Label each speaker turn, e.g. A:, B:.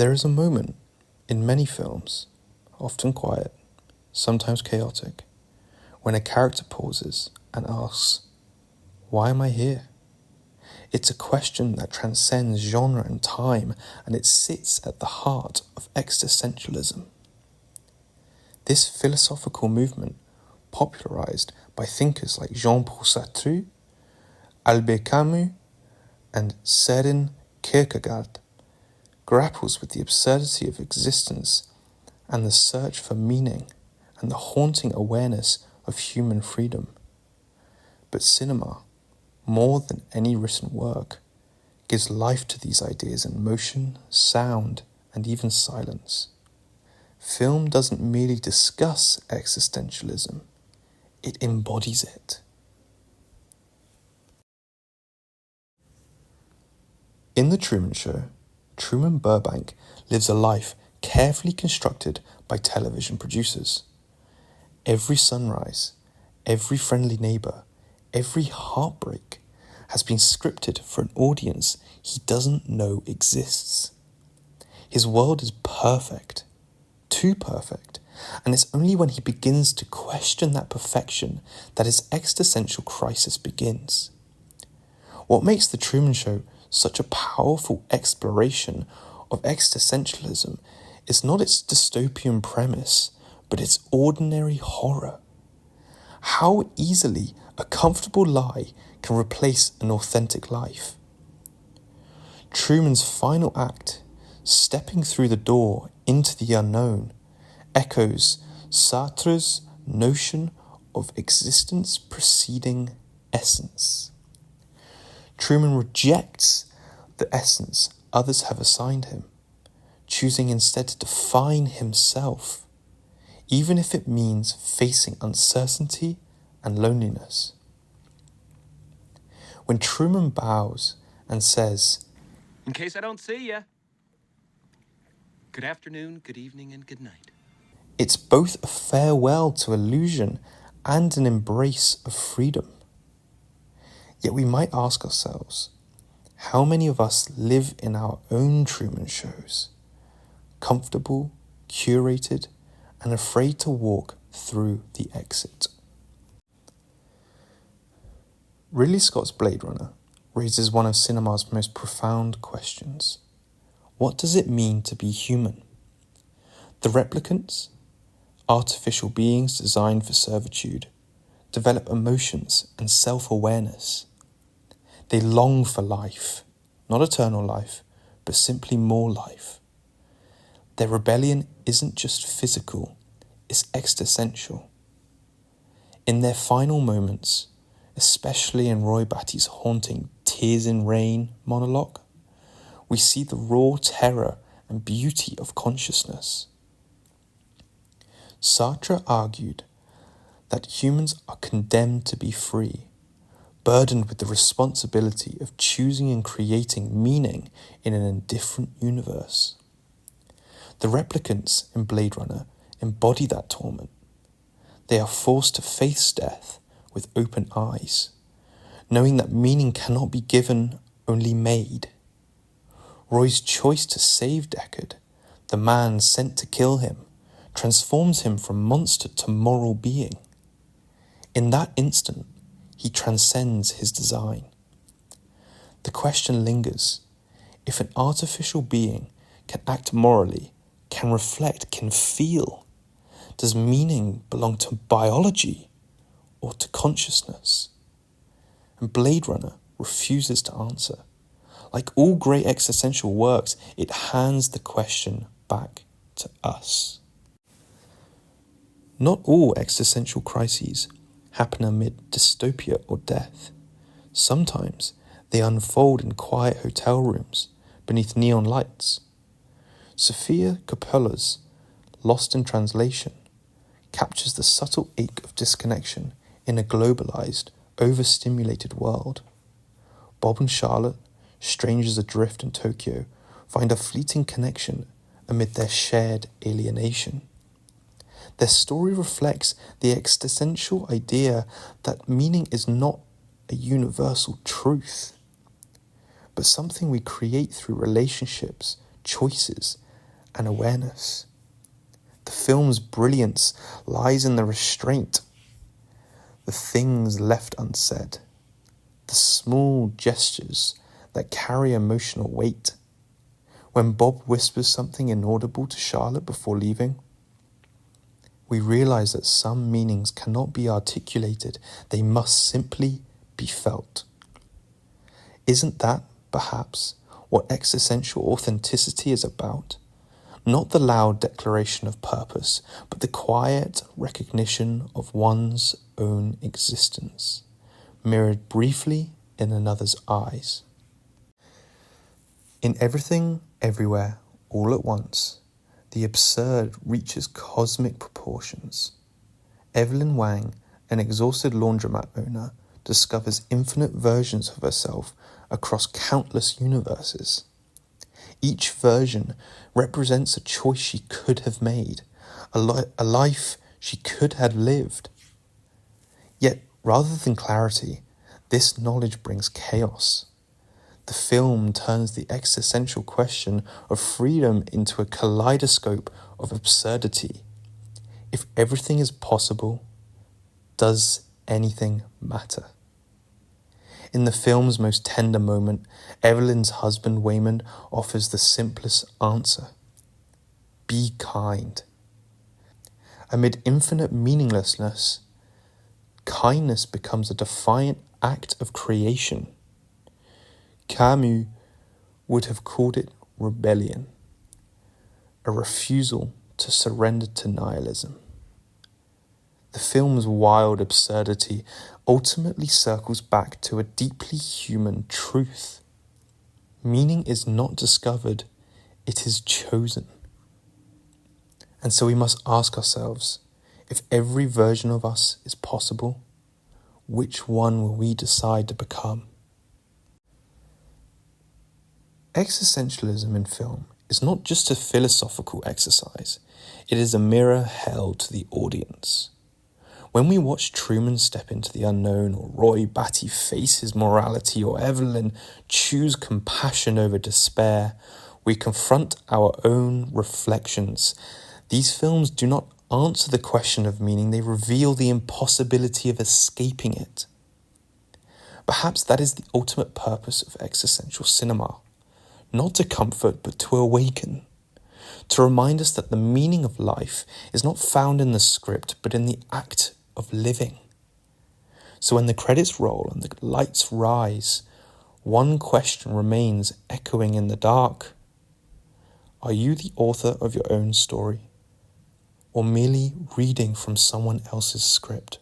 A: There is a moment in many films, often quiet, sometimes chaotic, when a character pauses and asks, "Why am I here?" It's a question that transcends genre and time, and it sits at the heart of existentialism. This philosophical movement, popularized by thinkers like Jean-Paul Sartre, Albert Camus, and Søren Kierkegaard, grapples with the absurdity of existence and the search for meaning and the haunting awareness of human freedom. But cinema, more than any written work, gives life to these ideas in motion, sound, and even silence. Film doesn't merely discuss existentialism, it embodies it. In The Truman Show, Truman Burbank lives a life carefully constructed by television producers. Every sunrise, every friendly neighbor, every heartbreak has been scripted for an audience he doesn't know exists. His world is perfect, too perfect, and it's only when he begins to question that perfection that his existential crisis begins. What makes The Truman Show such a powerful exploration of existentialism is not its dystopian premise, but its ordinary horror. How easily a comfortable lie can replace an authentic life. Truman's final act, stepping through the door into the unknown, echoes Sartre's notion of existence preceding essence. Truman rejects the essence others have assigned him, choosing instead to define himself, even if it means facing uncertainty and loneliness. When Truman bows and says,
B: "In case I don't see ya, good afternoon, good evening, and good night,"
A: it's both a farewell to illusion and an embrace of freedom. Yet we might ask ourselves, how many of us live in our own Truman Shows, comfortable, curated, and afraid to walk through the exit? Ridley Scott's Blade Runner raises one of cinema's most profound questions. What does it mean to be human? The replicants, artificial beings designed for servitude, develop emotions and self-awareness. They long for life, not eternal life, but simply more life. Their rebellion isn't just physical, it's existential. In their final moments, especially in Roy Batty's haunting Tears in Rain monologue, we see the raw terror and beauty of consciousness. Sartre argued that humans are condemned to be free, burdened with the responsibility of choosing and creating meaning in an indifferent universe. The replicants in Blade Runner embody that torment. They are forced to face death with open eyes, knowing that meaning cannot be given, only made. Roy's choice to save Deckard, the man sent to kill him, transforms him from monster to moral being. In that instant, he transcends his design. The question lingers: if an artificial being can act morally, can reflect, can feel, does meaning belong to biology or to consciousness? And Blade Runner refuses to answer. Like all great existential works, it hands the question back to us. Not all existential crises happen amid dystopia or death. Sometimes they unfold in quiet hotel rooms beneath neon lights. Sofia Coppola's Lost in Translation captures the subtle ache of disconnection in a globalized, overstimulated world. Bob and Charlotte, strangers adrift in Tokyo, find a fleeting connection amid their shared alienation. Their story reflects the existential idea that meaning is not a universal truth, but something we create through relationships, choices, and awareness. The film's brilliance lies in the restraint, the things left unsaid, the small gestures that carry emotional weight. When Bob whispers something inaudible to Charlotte before leaving, we realize that some meanings cannot be articulated, they must simply be felt. Isn't that, perhaps, what existential authenticity is about? Not the loud declaration of purpose, but the quiet recognition of one's own existence, mirrored briefly in another's eyes. In Everything, Everywhere, All at Once, the absurd reaches cosmic proportions. Evelyn Wang, an exhausted laundromat owner, discovers infinite versions of herself across countless universes. Each version represents a choice she could have made, a life she could have lived. Yet, rather than clarity, this knowledge brings chaos. The film turns the existential question of freedom into a kaleidoscope of absurdity. If everything is possible, does anything matter? In the film's most tender moment, Evelyn's husband Waymond offers the simplest answer: be kind. Amid infinite meaninglessness, kindness becomes a defiant act of creation. Camus would have called it rebellion, a refusal to surrender to nihilism. The film's wild absurdity ultimately circles back to a deeply human truth. Meaning is not discovered, it is chosen. And so we must ask ourselves, if every version of us is possible, which one will we decide to become? Existentialism in film is not just a philosophical exercise, it is a mirror held to the audience. When we watch Truman step into the unknown, or Roy Batty face his morality, or Evelyn choose compassion over despair, we confront our own reflections. These films do not answer the question of meaning, they reveal the impossibility of escaping it. Perhaps that is the ultimate purpose of existential cinema, not to comfort but to awaken. To remind us that the meaning of life is not found in the script but in the act of living. So when the credits roll and the lights rise, one question remains echoing in the dark. Are you the author of your own story, or merely reading from someone else's script?